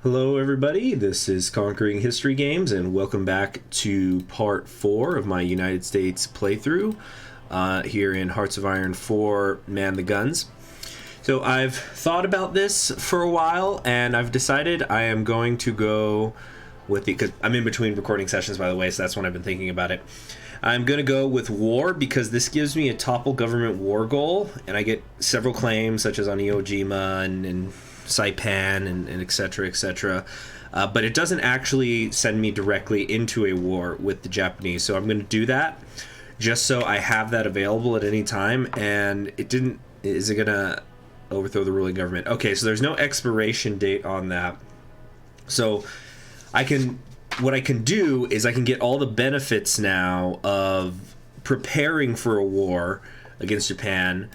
Hello, everybody. This is Conquering History Games, and welcome back to part 4 of my United States playthrough here in Hearts of Iron 4 Man the Guns. So I've thought about this for a while, and I've decided I am going to go with because I'm in between recording sessions, by the way, so that's when I've been thinking about it. I'm going to go with war because this gives me a topple government war goal, and I get several claims, such as on Iwo Jima and Saipan and et cetera, et cetera. But it doesn't actually send me directly into a war with the Japanese. So I'm going to do that just so I have that available at any time. And is it going to overthrow the ruling government? Okay, so there's no expiration date on that. So what I can do is I can get all the benefits now of preparing for a war against Japan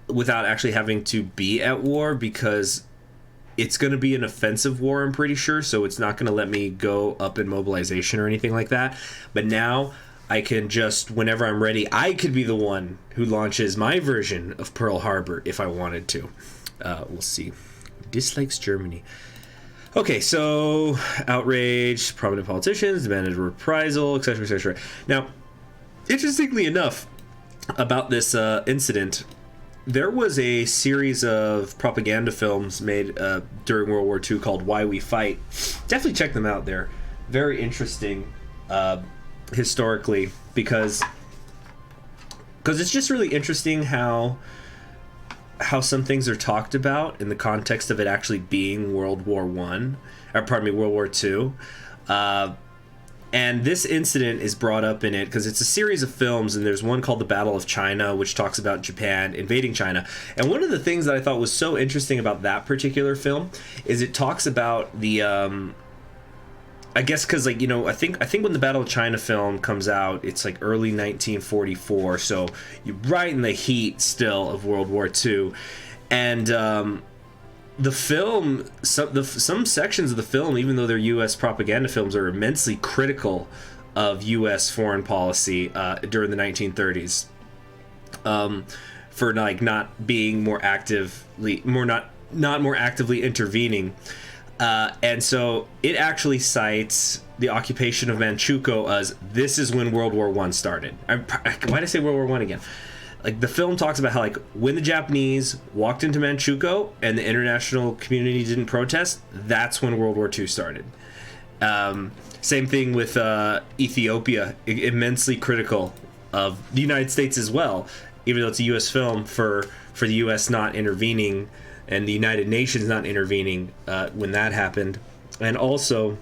without actually having to be at war, because it's going to be an offensive war, I'm pretty sure, so it's not going to let me go up in mobilization or anything like that. But now I can just, whenever I'm ready, I could be the one who launches my version of Pearl Harbor if I wanted to. We'll see. Dislikes Germany. Okay, so outrage, prominent politicians, demanded reprisal, etc., etc. Now, interestingly enough, about this incident, there was a series of propaganda films made during World War II called Why We Fight. Definitely check them out. They're very interesting historically because it's just really interesting how some things are talked about in the context of it actually being World War World War II. And this incident is brought up in it because it's a series of films, and there's one called The Battle of China, which talks about Japan invading China. And one of the things that I thought was so interesting about that particular film is it talks about the, I guess because, like, you know, I think when the Battle of China film comes out, it's like early 1944, so you're right in the heat still of World War II. And the film, some sections of the film, even though they're U.S. propaganda films, are immensely critical of U.S. foreign policy during the 1930s, for like not being more actively, not more actively intervening, and so it actually cites the occupation of Manchukuo as this is when World War I started. Why'd I say World War I again? Like, the film talks about how, like, when the Japanese walked into Manchukuo and the international community didn't protest, that's when World War II started. Same thing with Ethiopia, immensely critical of the United States as well, even though it's a U.S. film, for the U.S. not intervening and the United Nations not intervening when that happened. And also,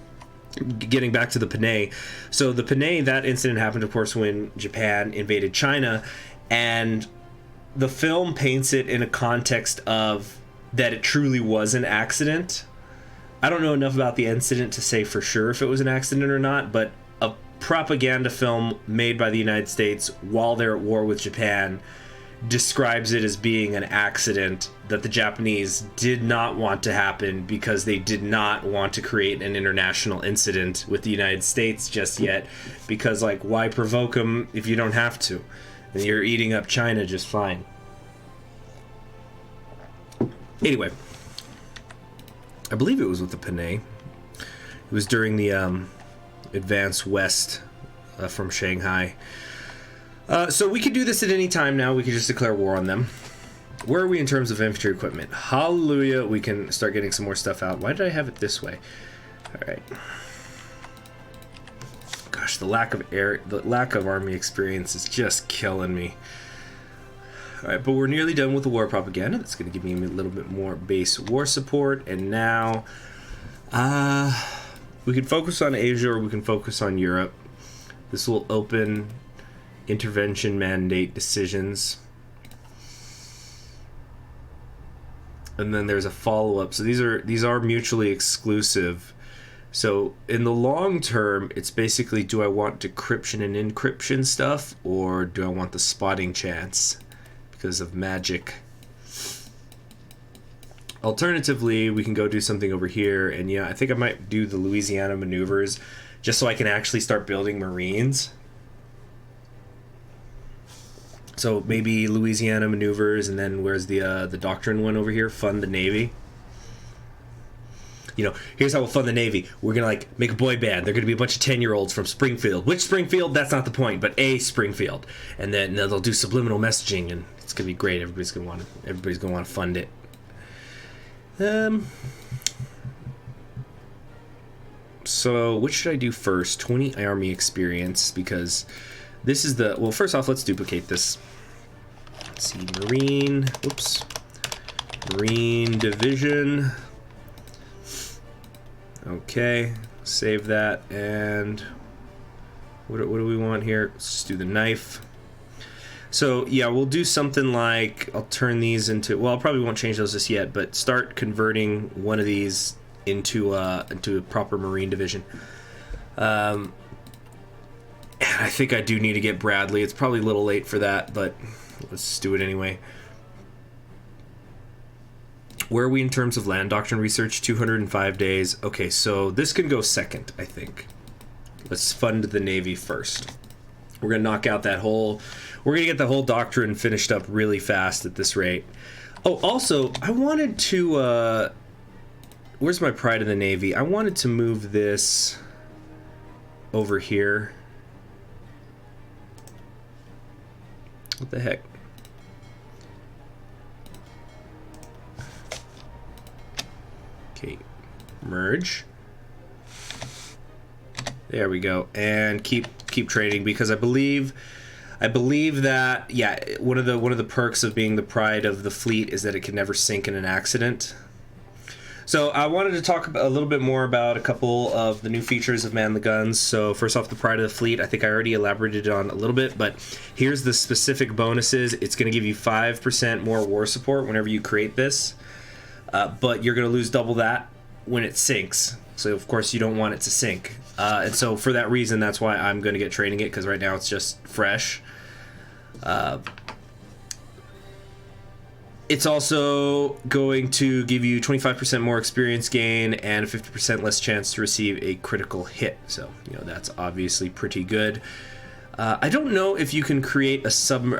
getting back to the Panay. So the Panay, that incident happened, of course, when Japan invaded China. And the film paints it in a context of that it truly was an accident. I don't know enough about the incident to say for sure if it was an accident or not, but a propaganda film made by the United States while they're at war with Japan describes it as being an accident that the Japanese did not want to happen because they did not want to create an international incident with the United States just yet, because, like, why provoke them if you don't have to? And you're eating up China just fine. Anyway, I believe it was with the Panay. It was during the advance west from Shanghai. So we could do this at any time now. We could just declare war on them. Where are we in terms of infantry equipment? Hallelujah. We can start getting some more stuff out. Why did I have it this way? All right. Gosh, the lack of army experience is just killing me. All right, but we're nearly done with the war propaganda. That's going to give me a little bit more base war support. And now, we can focus on Asia or we can focus on Europe. This will open intervention mandate decisions. And then there's a follow-up. So these are mutually exclusive. So in the long term, it's basically, do I want decryption and encryption stuff, or do I want the spotting chance because of magic? Alternatively, we can go do something over here, and yeah, I think I might do the Louisiana Maneuvers just so I can actually start building Marines. So maybe Louisiana Maneuvers, and then where's the Doctrine one over here? Fund the Navy. Here's how we'll fund the Navy. We're gonna like make a boy band. They're gonna be a bunch of 10-year-olds from Springfield. Which Springfield? That's not the point, but a Springfield. And then they'll do subliminal messaging, and it's gonna be great. Everybody's gonna want to fund it. So what should I do first? 20 Army experience, because this is the... Well, first off, let's duplicate this. Let's see, Marine Division. Okay, save that, and what do we want here? Let's just do the knife. So yeah, we'll do something like, I'll turn these into, well, I probably won't change those just yet, but start converting one of these into a proper Marine division. And I think I do need to get Bradley. It's probably a little late for that, but let's do it anyway. Where are we in terms of land doctrine research? 205 days. Okay, so this can go second, I think. Let's fund the Navy first. We're going to knock out that whole... We're going to get the whole doctrine finished up really fast at this rate. Oh, also, I wanted to... where's my pride in the Navy? I wanted to move this over here. What the heck? Okay, merge. There we go, and keep trading, because I believe that, yeah, one of the perks of being the pride of the fleet is that it can never sink in an accident. So I wanted to talk a little bit more about a couple of the new features of Man the Guns. So first off, the pride of the fleet, I think I already elaborated on a little bit, but here's the specific bonuses. It's going to give you 5% more war support whenever you create this. But you're going to lose double that when it sinks. So, of course, you don't want it to sink. And so, for that reason, that's why I'm going to get training it, because right now it's just fresh. It's also going to give you 25% more experience gain and a 50% less chance to receive a critical hit. So, that's obviously pretty good. I don't know if you can create a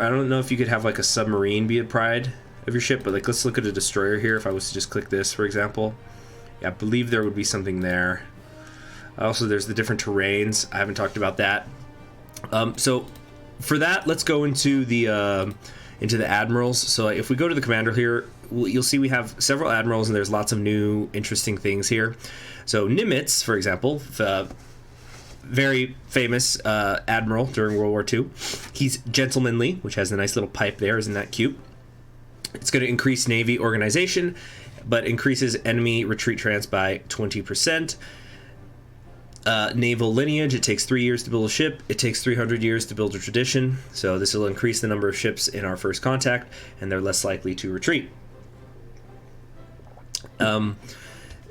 I don't know if you could have, like, a submarine be a pride of your ship, but like, let's look at a destroyer here. If I was to just click this, for example, yeah, I believe there would be something there. Also, there's the different terrains. I haven't talked about that. So for that, let's go into the Admirals. So if we go to the commander here, you'll see we have several Admirals, and there's lots of new interesting things here. So Nimitz, for example, very famous admiral during World War II. He's gentlemanly, which has a nice little pipe there. Isn't that cute? It's going to increase Navy organization, but increases enemy retreat trance by 20%. Naval lineage, it takes 3 years to build a ship. It takes 300 years to build a tradition. So this will increase the number of ships in our first contact, and they're less likely to retreat.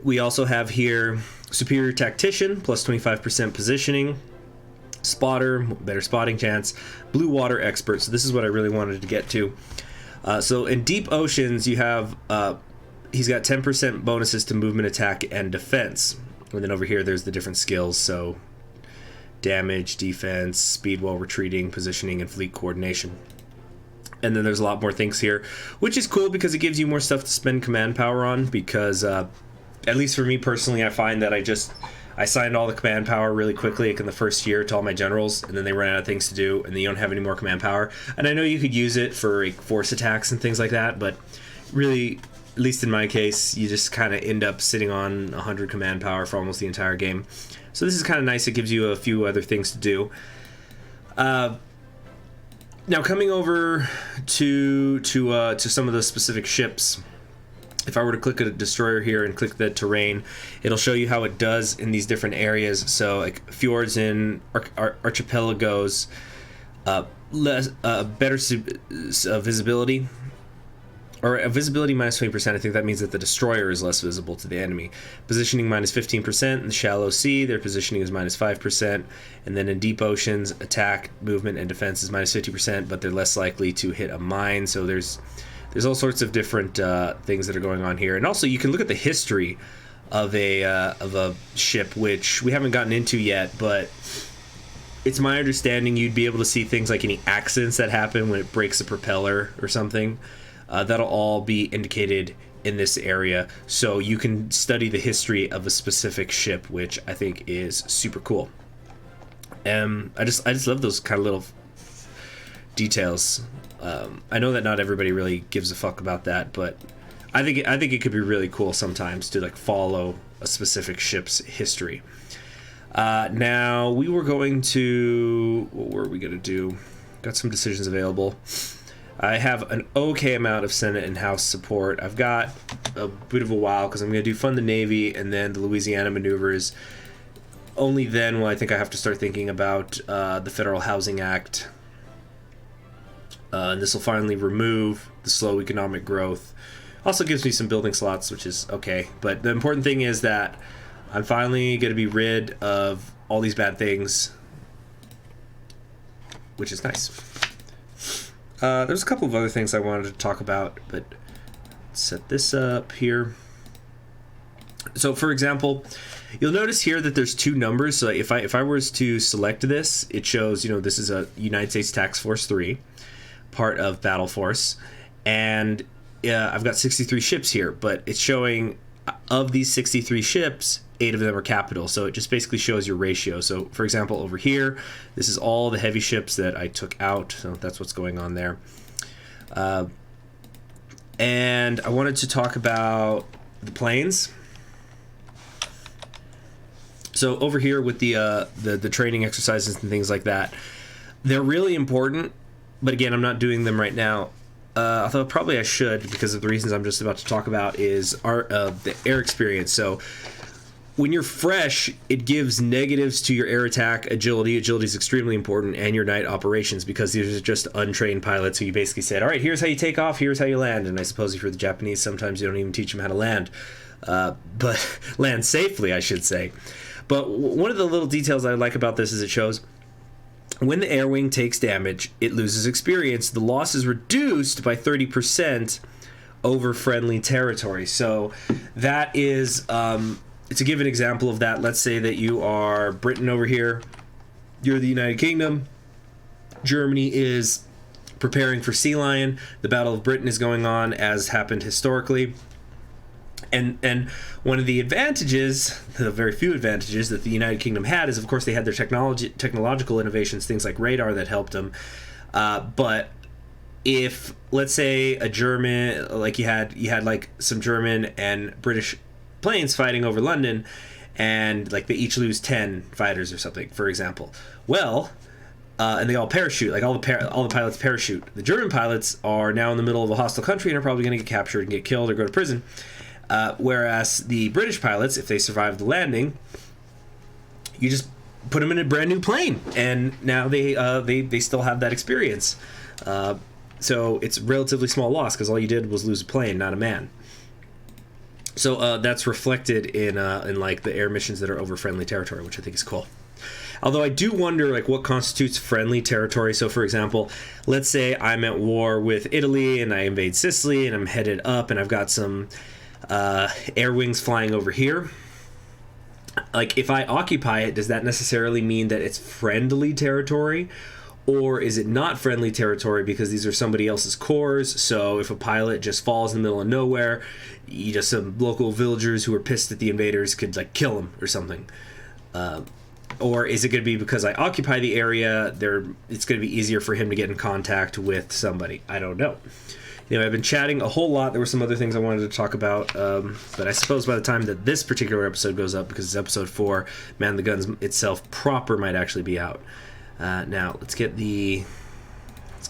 We also have here superior tactician, plus 25% positioning. Spotter, better spotting chance. Blue water expert. So this is what I really wanted to get to. So in deep oceans, you have he's got 10% bonuses to movement, attack, and defense. And then over here, there's the different skills. So damage, defense, speed while retreating, positioning, and fleet coordination. And then there's a lot more things here, which is cool because it gives you more stuff to spend command power on. Because at least for me personally, I find that I signed all the command power really quickly, like in the first year, to all my generals, and then they run out of things to do, and then you don't have any more command power. And I know you could use it for like, force attacks and things like that, but really, at least in my case, you just kind of end up sitting on 100 command power for almost the entire game. So this is kind of nice. It gives you a few other things to do. Now coming over to some of the specific ships. If I were to click a destroyer here and click the terrain, it'll show you how it does in these different areas. So like fjords and archipelagos, better visibility, or a visibility minus 20%. I think that means that the destroyer is less visible to the enemy. Positioning minus 15%. In the shallow sea, their positioning is minus 5%. And then in deep oceans, attack, movement, and defense is minus 50%, but they're less likely to hit a mine. So there's all sorts of different things that are going on here. And also, you can look at the history of a ship, which we haven't gotten into yet, but it's my understanding you'd be able to see things like any accidents that happen when it breaks a propeller or something. That'll all be indicated in this area, so you can study the history of a specific ship, which I think is super cool. I just love those kind of little details. I know that not everybody really gives a fuck about that, but I think it could be really cool sometimes to like follow a specific ship's history. Now we were going to, what were we going to do? Got some decisions available. I have an okay amount of Senate and House support. I've got a bit of a while because I'm going to do Fund the Navy and then the Louisiana Maneuvers. Only then will I think I have to start thinking about the Federal Housing Act. And this will finally remove the slow economic growth. Also gives me some building slots, which is okay. But the important thing is that I'm finally going to be rid of all these bad things, which is nice. There's a couple of other things I wanted to talk about, but let's set this up here. So, for example, you'll notice here that there's two numbers. So if I was to select this, it shows, this is a United States Task Force 3, part of Battle Force, and I've got 63 ships here, but it's showing of these 63 ships, 8 of them are capital, so it just basically shows your ratio. So, for example, over here, this is all the heavy ships that I took out, so that's what's going on there. And I wanted to talk about the planes. So over here with the training exercises and things like that, they're really important, but again, I'm not doing them right now. Although probably I should, because of the reasons I'm just about to talk about, is the air experience. So when you're fresh, it gives negatives to your air attack, agility. Agility is extremely important, and your night operations, because these are just untrained pilots who you basically said, all right, here's how you take off, here's how you land. And I suppose if you're the Japanese, sometimes you don't even teach them how to land. But land safely, I should say. But one of the little details I like about this is it shows when the air wing takes damage, it loses experience. The loss is reduced by 30% over friendly territory. So that is, to give an example of that, let's say that you are Britain over here, you're the United Kingdom, Germany is preparing for Sea Lion, the Battle of Britain is going on as happened historically. And one of the advantages, the very few advantages that the United Kingdom had is, of course, they had their technological innovations, things like radar that helped them. But if, let's say, a German, like you had like some German and British planes fighting over London, and like they each lose 10 fighters or something, for example. Well, and they all parachute, like all the pilots parachute. The German pilots are now in the middle of a hostile country and are probably going to get captured and get killed or go to prison. Whereas the British pilots, if they survive the landing, you just put them in a brand new plane, and now they still have that experience. So it's a relatively small loss because all you did was lose a plane, not a man. So that's reflected in like the air missions that are over friendly territory, which I think is cool. Although I do wonder, like, what constitutes friendly territory. So, for example, let's say I'm at war with Italy and I invade Sicily and I'm headed up and I've got some air wings flying over here. Like, if I occupy it, does that necessarily mean that it's friendly territory? Or is it not friendly territory because these are somebody else's cores? So if a pilot just falls in the middle of nowhere, some local villagers who are pissed at the invaders could, like, kill him or something. Or is it going to be because I occupy the area, it's going to be easier for him to get in contact with somebody? I don't know. I've been chatting a whole lot. There were some other things I wanted to talk about, but I suppose by the time that this particular episode goes up, because it's episode 4, Man the Guns itself proper might actually be out. Now let's get the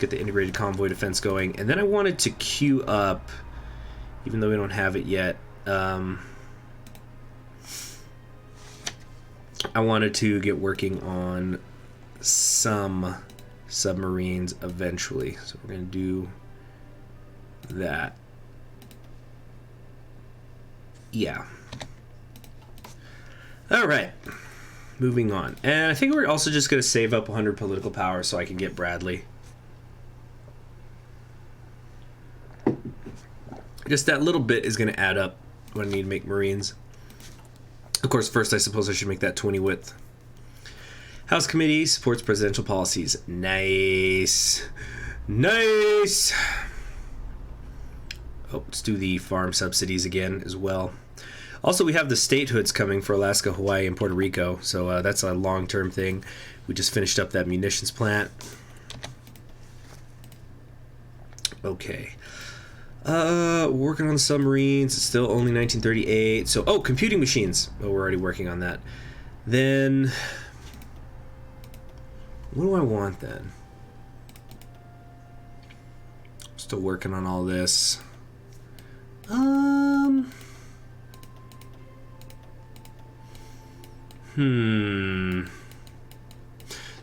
integrated convoy defense going, and then I wanted to queue up, even though we don't have it yet. I wanted to get working on some submarines eventually, so we're going to do that. Yeah. All right. Moving on. And I think we're also just going to save up 100 political power so I can get Bradley. Just that little bit is going to add up when I need to make Marines. Of course, first I suppose I should make that 20 width. House Committee supports presidential policies. Nice. Nice. Oh, let's do the farm subsidies again as well. Also, we have the statehoods coming for Alaska, Hawaii, and Puerto Rico, so that's a long-term thing. We just finished up that munitions plant. Okay. Working on submarines. It's still only 1938. So, oh, computing machines. Oh, we're already working on that. Then, what do I want then? Still working on all this.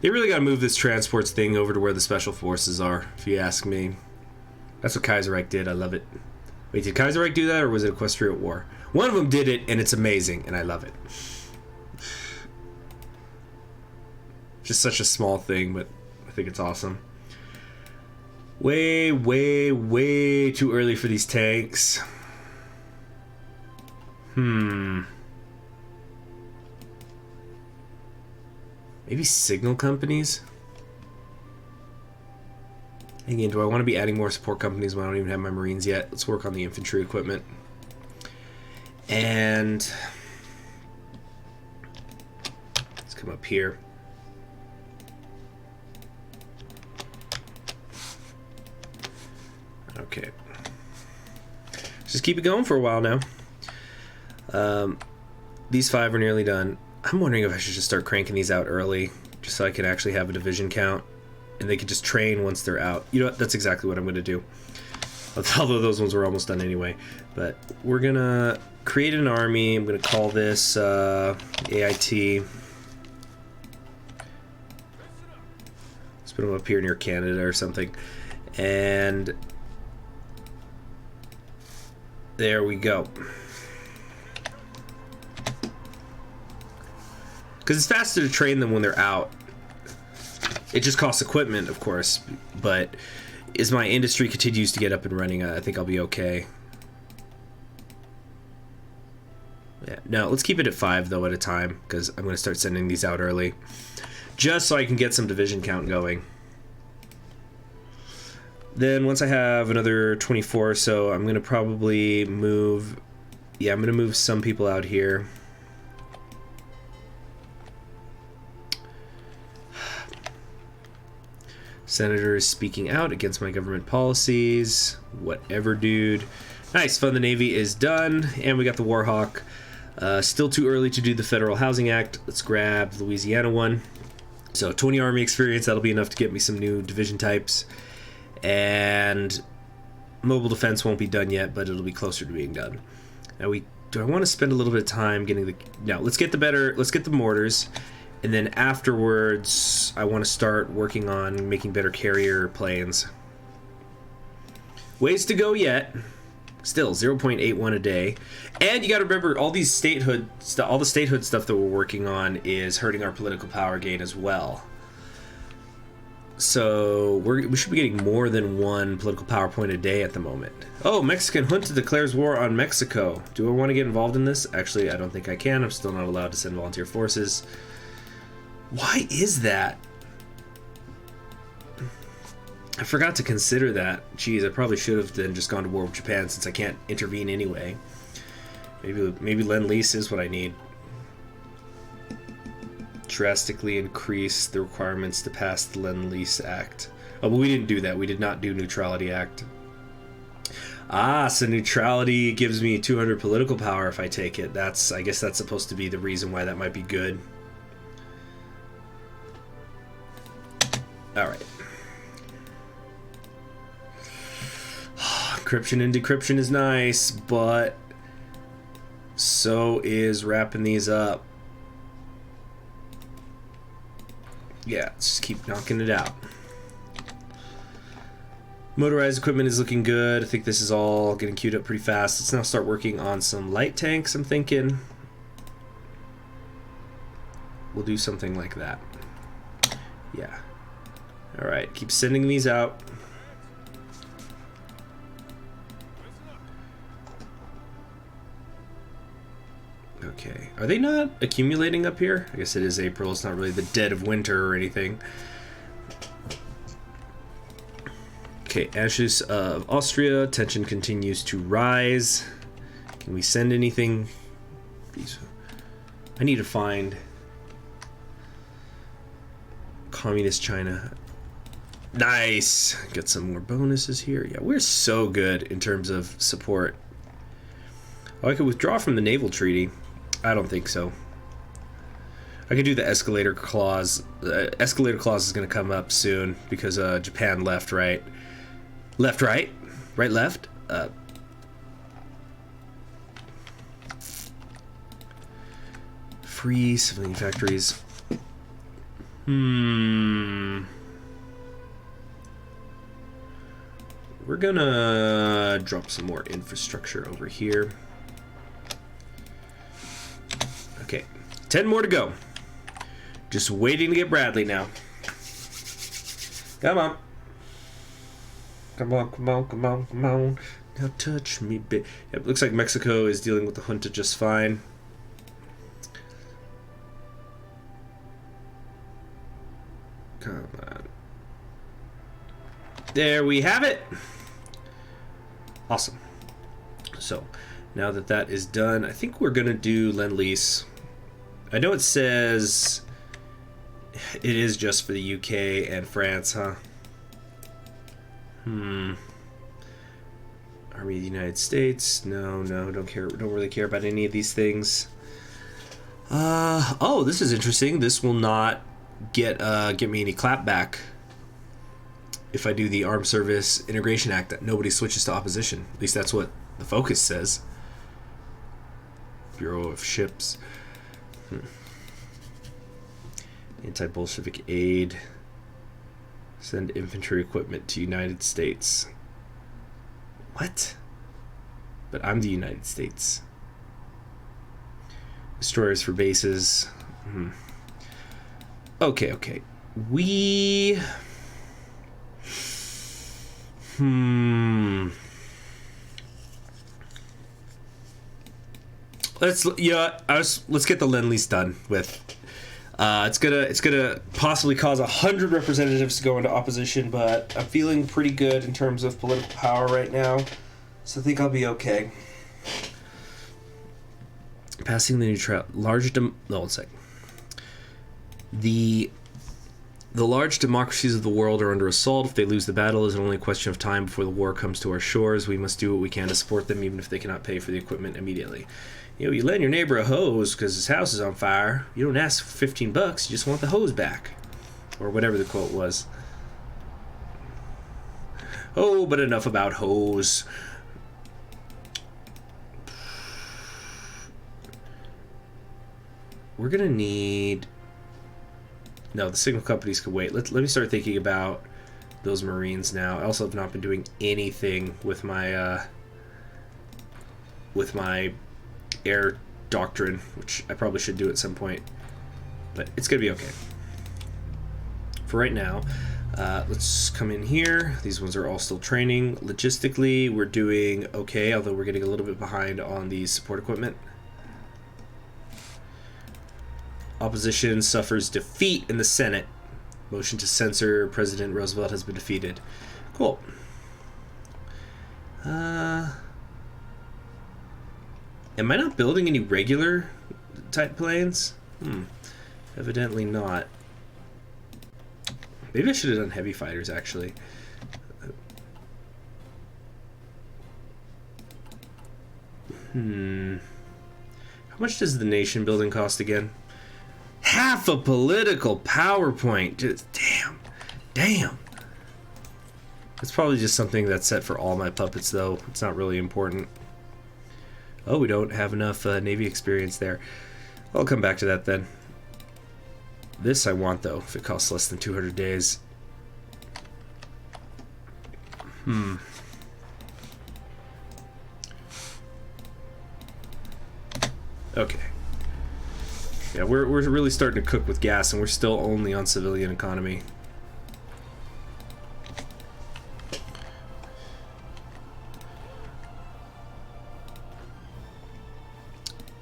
They really got to move this transports thing over to where the special forces are, if you ask me. That's what Kaiserreich did. I love it. Wait, did Kaiserreich do that, or was it Equestria at War? One of them did it, and it's amazing, and I love it. Just such a small thing, but I think it's awesome. Way, way, way too early for these tanks. Maybe signal companies? Again, do I want to be adding more support companies when I don't even have my Marines yet? Let's work on the infantry equipment. And let's come up here. Okay. Let's just keep it going for a while now. These 5 are nearly done. I'm wondering if I should just start cranking these out early, just so I can actually have a division count, and they can just train once they're out. You know what? That's exactly what I'm going to do. Although those ones were almost done anyway. But we're going to create an army. I'm going to call this AIT. Let's put them up here near Canada or something. And there we go. Because it's faster to train them when they're out. It just costs equipment, of course, but as my industry continues to get up and running, I think I'll be okay. Yeah, no, let's keep it at 5 though at a time, because I'm going to start sending these out early, just so I can get some division count going. Then once I have another 24 or so, I'm going to probably move. Yeah, I'm going to move some people out here. Senator is speaking out against my government policies. Whatever, dude. Nice. Fund the Navy is done. And we got the Warhawk. Still too early to do the Federal Housing Act. Let's grab the Louisiana one. So 20 Army experience. That'll be enough to get me some new division types. And mobile defense won't be done yet, but it'll be closer to being done. Now, do I want to spend a little bit of time getting the... No, let's get the mortars. And then afterwards, I want to start working on making better carrier planes. Ways to go yet. Still, 0.81 a day. And you got to remember, all the statehood stuff that we're working on is hurting our political power gain as well. So we should be getting more than 1 political power point a day at the moment. Oh, Mexican junta declares war on Mexico. Do I want to get involved in this? Actually, I don't think I can. I'm still not allowed to send volunteer forces. Why is that? I forgot to consider that. Jeez, I probably should have then just gone to war with Japan since I can't intervene anyway. Maybe Lend-Lease is what I need. Drastically increase the requirements to pass the Lend-Lease Act. Oh, but we didn't do that. We did not do Neutrality Act. Ah, so neutrality gives me 200 political power if I take it. I guess that's supposed to be the reason why that might be good. All right. Encryption and decryption is nice, but so is wrapping these up. Yeah, let's just keep knocking it out. Motorized equipment is looking good. I think this is all getting queued up pretty fast. Let's now start working on some light tanks, I'm thinking. We'll do something like that. Yeah. All right, keep sending these out. Okay, are they not accumulating up here? I guess it is April. It's not really the dead of winter or anything. Okay, Ashes of Austria. Tension continues to rise. Can we send anything? I need to find Communist China. Nice. Get some more bonuses here. Yeah, we're so good in terms of support. Oh, I could withdraw from the naval treaty. I don't think so. I could do the escalator clause. The escalator clause is going to come up soon because Japan left, right? Left, right? Right, left? Free civilian factories. We're gonna drop some more infrastructure over here. Okay, 10 more to go. Just waiting to get Bradley now. Come on. Come on, come on, come on, come on. Now touch me, babe. It looks like Mexico is dealing with the junta just fine. Come on. There we have it. Awesome. So, now that that is done, I think we're going to do Lend-Lease. I know it says it is just for the UK and France, huh? Army of the United States. No, don't care. Don't really care about any of these things. Oh, this is interesting. This will not get me any clapback if I do the Armed Service Integration Act. That nobody switches to opposition. At least that's what the focus says. Bureau of Ships. Anti-Bolshevik aid. Send infantry equipment to United States. What? But I'm the United States. Destroyers for bases. Okay. We... Let's get the Lend-Lease done with. It's gonna possibly cause 100 representatives to go into opposition, but I'm feeling pretty good in terms of political power right now, so I think I'll be okay. Passing the The large democracies of the world are under assault. If they lose the battle, it is only a question of time before the war comes to our shores. We must do what we can to support them, even if they cannot pay for the equipment immediately. You lend your neighbor a hose because his house is on fire. You don't ask for $15. You just want the hose back. Or whatever the quote was. Oh, but enough about hose. We're going to need... No, the signal companies could wait. Let me start thinking about those Marines now. I also have not been doing anything with my air doctrine, which I probably should do at some point. But it's going to be okay. For right now, let's come in here. These ones are all still training. Logistically, we're doing okay, although we're getting a little bit behind on the support equipment. Opposition suffers defeat in the Senate. Motion to censor President Roosevelt has been defeated. Cool. Am I not building any regular type planes? Evidently not. Maybe I should have done heavy fighters, actually. How much does the nation building cost again? Half a political PowerPoint. Just damn. It's probably just something that's set for all my puppets, though. It's not really important. Oh, we don't have enough Navy experience there. I'll come back to that then. This I want, though, if it costs less than 200 days. Okay. Yeah, we're really starting to cook with gas, and we're still only on civilian economy.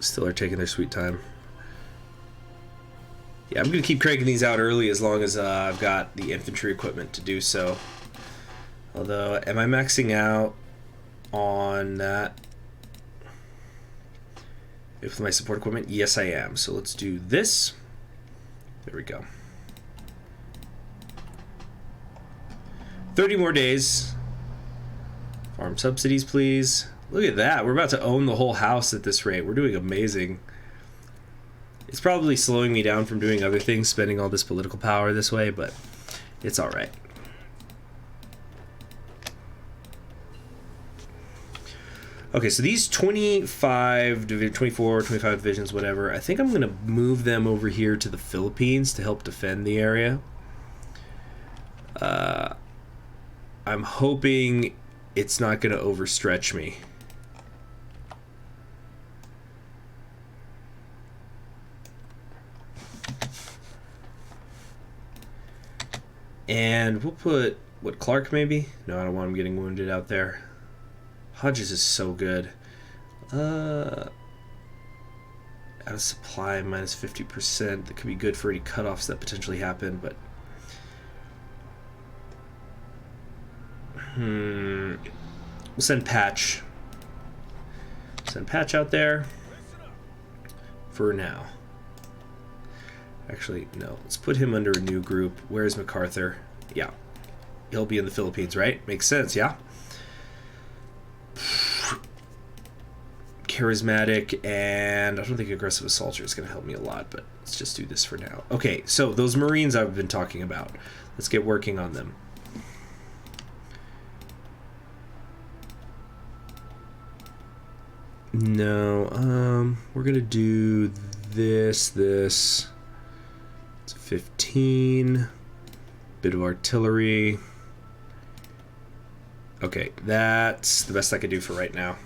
Still are taking their sweet time. Yeah, I'm going to keep cranking these out early as long as I've got the infantry equipment to do so. Although, am I maxing out on that with my support equipment? Yes, I am. So let's do this. There we go. 30 more days. Farm subsidies, please. Look at that. We're about to own the whole house at this rate. We're doing amazing. It's probably slowing me down from doing other things, spending all this political power this way, but it's all right. Okay, so these 24, 25 divisions, whatever, I think I'm going to move them over here to the Philippines to help defend the area. I'm hoping it's not going to overstretch me. And we'll put, what, Clark maybe? No, I don't want him getting wounded out there. Hodges is so good. Out of supply, minus 50%. That could be good for any cutoffs that potentially happen, but... We'll send Patch. Send Patch out there. For now. Actually, no. Let's put him under a new group. Where's MacArthur? Yeah. He'll be in the Philippines, right? Makes sense, yeah? Charismatic, and I don't think aggressive assaulter is going to help me a lot, but let's just do this for now. Okay, so those Marines I've been talking about. Let's get working on them. No, we're going to do this. It's 15. Bit of artillery. Okay, that's the best I could do for right now.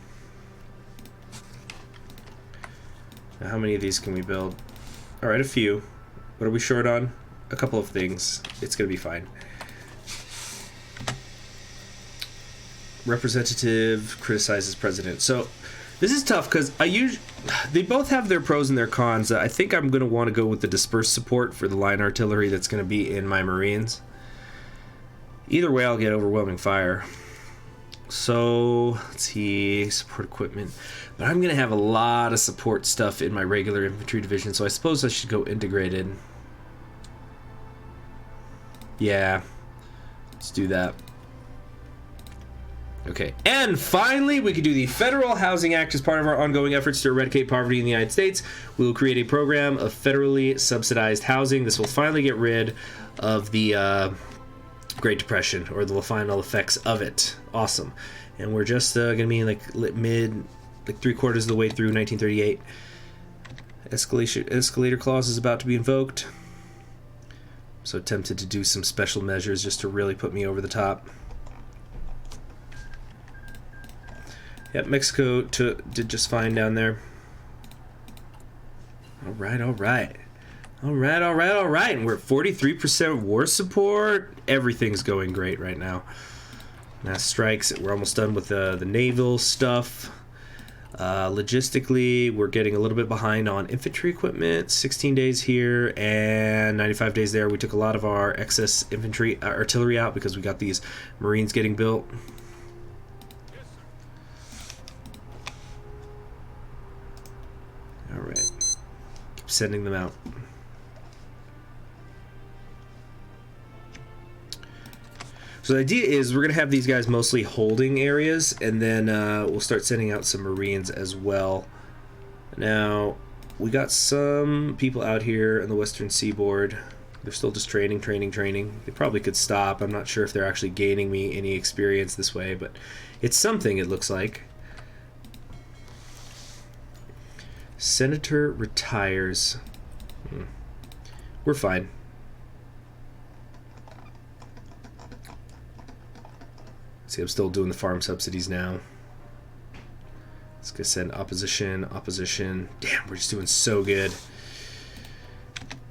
Now, how many of these can we build? All right, a few. What are we short on? A couple of things. It's gonna be fine. Representative criticizes president. So this is tough because they both have their pros and their cons. I think I'm gonna want to go with the dispersed support for the line artillery that's gonna be in my Marines. Either way, I'll get overwhelming fire. So, let's see, support equipment. But I'm going to have a lot of support stuff in my regular infantry division, so I suppose I should go integrated. Yeah, let's do that. Okay, and finally, we could do the Federal Housing Act as part of our ongoing efforts to eradicate poverty in the United States. We will create a program of federally subsidized housing. This will finally get rid of the Great Depression, or the final effects of it. Awesome. And we're just going to be like three-quarters of the way through 1938. Escalator clause is about to be invoked. So tempted to do some special measures just to really put me over the top. Yep, Mexico did just fine down there. All right. And we're at 43% war support. Everything's going great right now. Mass strikes. We're almost done with the naval stuff. Logistically, we're getting a little bit behind on infantry equipment. 16 days here and 95 days there. We took a lot of our excess infantry artillery out because we got these Marines getting built. All right. Keep sending them out. So the idea is we're going to have these guys mostly holding areas, and then we'll start sending out some Marines as well. Now, we got some people out here on the western seaboard. They're still just training. They probably could stop. I'm not sure if they're actually gaining me any experience this way, but it's something, it looks like. Senator retires. We're fine. See, I'm still doing the farm subsidies now. Let's go send opposition. Damn, we're just doing so good.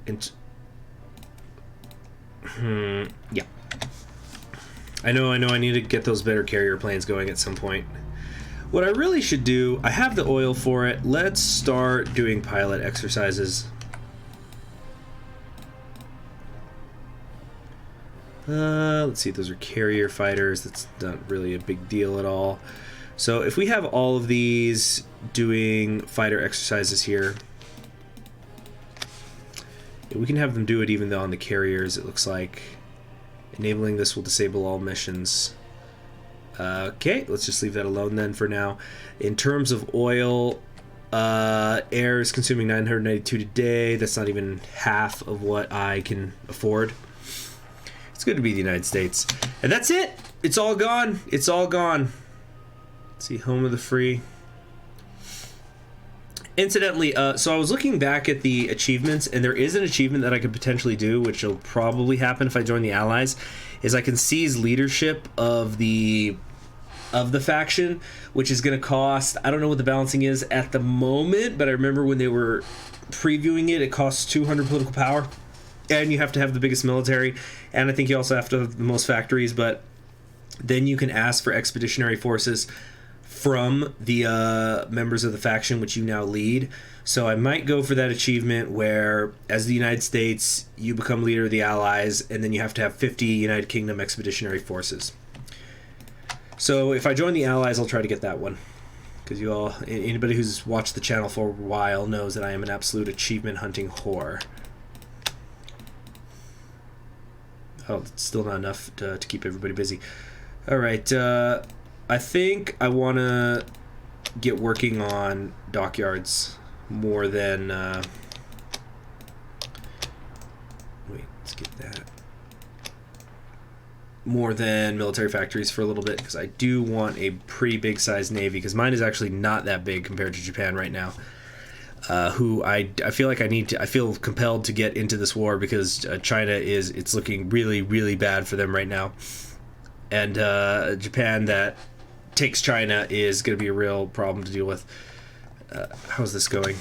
And yeah. I know I need to get those better carrier planes going at some point. What I really should do, I have the oil for it. Let's start doing pilot exercises. Let's see, those are carrier fighters. That's not really a big deal at all. So if we have all of these doing fighter exercises here, we can have them do it even though on the carriers, it looks like. Enabling this will disable all missions. Okay, let's just leave that alone then for now. In terms of oil, air is consuming 992 today. That's not even half of what I can afford. It's good to be the United States. And that's it! It's all gone. It's all gone. Let's see, home of the free. Incidentally, so I was looking back at the achievements, and there is an achievement that I could potentially do, which will probably happen if I join the Allies, is I can seize leadership of the faction, which is going to cost, I don't know what the balancing is at the moment, but I remember when they were previewing it, it costs 200 political power, and you have to have the biggest military, and I think you also have to have the most factories, but then you can ask for expeditionary forces from the members of the faction which you now lead. So I might go for that achievement where, as the United States, you become leader of the Allies, and then you have to have 50 United Kingdom expeditionary forces. So if I join the Allies, I'll try to get that one. Because you all, anybody who's watched the channel for a while knows that I am an absolute achievement hunting whore. Oh, it's still not enough to keep everybody busy. Alright, I think I want to get working on dockyards more than... wait, let's get that. More than military factories for a little bit, because I do want a pretty big sized navy, because mine is actually not that big compared to Japan right now. Who I feel like I feel compelled to get into this war because China it's looking really, really bad for them right now. And Japan that takes China is going to be a real problem to deal with. How's this going?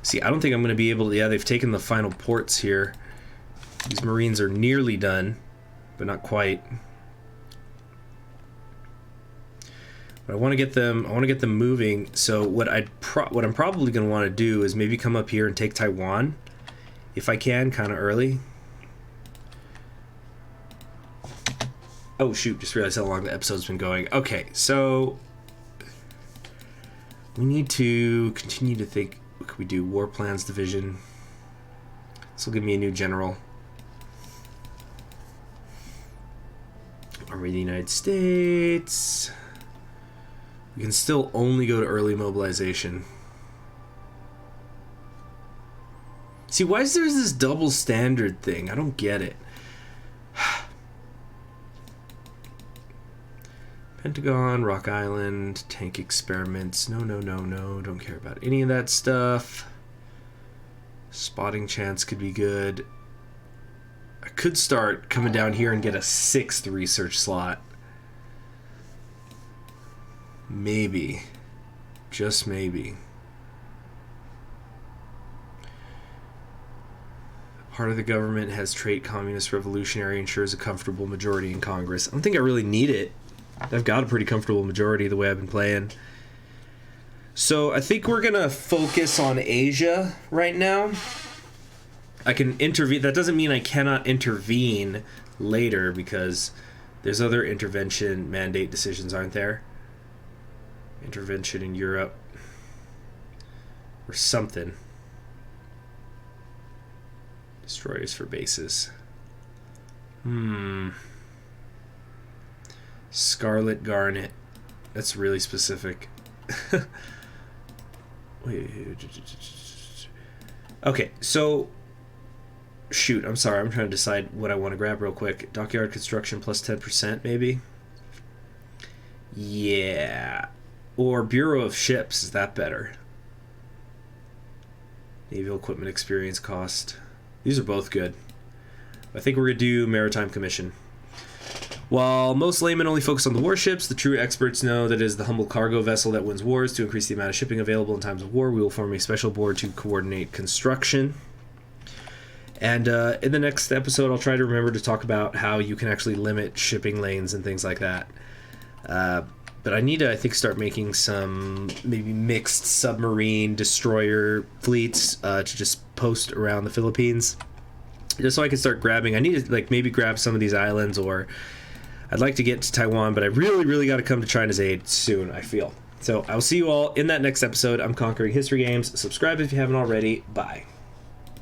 See, I don't think I'm going to be able to... Yeah, they've taken the final ports here. These Marines are nearly done, but not quite. But I want to get them. I want to get them moving. So what I'm probably going to want to do is maybe come up here and take Taiwan, if I can, kind of early. Oh shoot! Just realized how long the episode's been going. Okay, so we need to continue to think. What could we do? War plans division. This will give me a new general. Army of the United States. We can still only go to early mobilization. See, why is there this double standard thing? I don't get it. Pentagon, Rock Island, tank experiments. No, no, no, no. Don't care about any of that stuff. Spotting chance could be good. I could start coming down here and get a 6th research slot. Maybe. Just maybe. Part of the government has trait communist revolutionary, ensures a comfortable majority in Congress. I don't think I really need it. I've got a pretty comfortable majority the way I've been playing. So I think we're going to focus on Asia right now. I can intervene. That doesn't mean I cannot intervene later, because there's other intervention mandate decisions, aren't there? Intervention in Europe. Or something. Destroyers for bases. Scarlet Garnet. That's really specific. Wait. Okay, so... Shoot, I'm sorry. I'm trying to decide what I want to grab real quick. Dockyard construction plus 10%, maybe? Yeah. Or Bureau of Ships. Is that better? Naval equipment experience cost. These are both good. I think we're going to do Maritime Commission. While most laymen only focus on the warships, the true experts know that it is the humble cargo vessel that wins wars. To increase the amount of shipping available in times of war, we will form a special board to coordinate construction. And in the next episode, I'll try to remember to talk about how you can actually limit shipping lanes and things like that. But I need to, I think, start making some maybe mixed submarine destroyer fleets to just post around the Philippines, just so I can start grabbing. I need to like maybe grab some of these islands, or I'd like to get to Taiwan, but I really got to come to China's aid soon, I feel. So I'll see you all in that next episode. I'm Conquering History Games. Subscribe if you haven't already. Bye.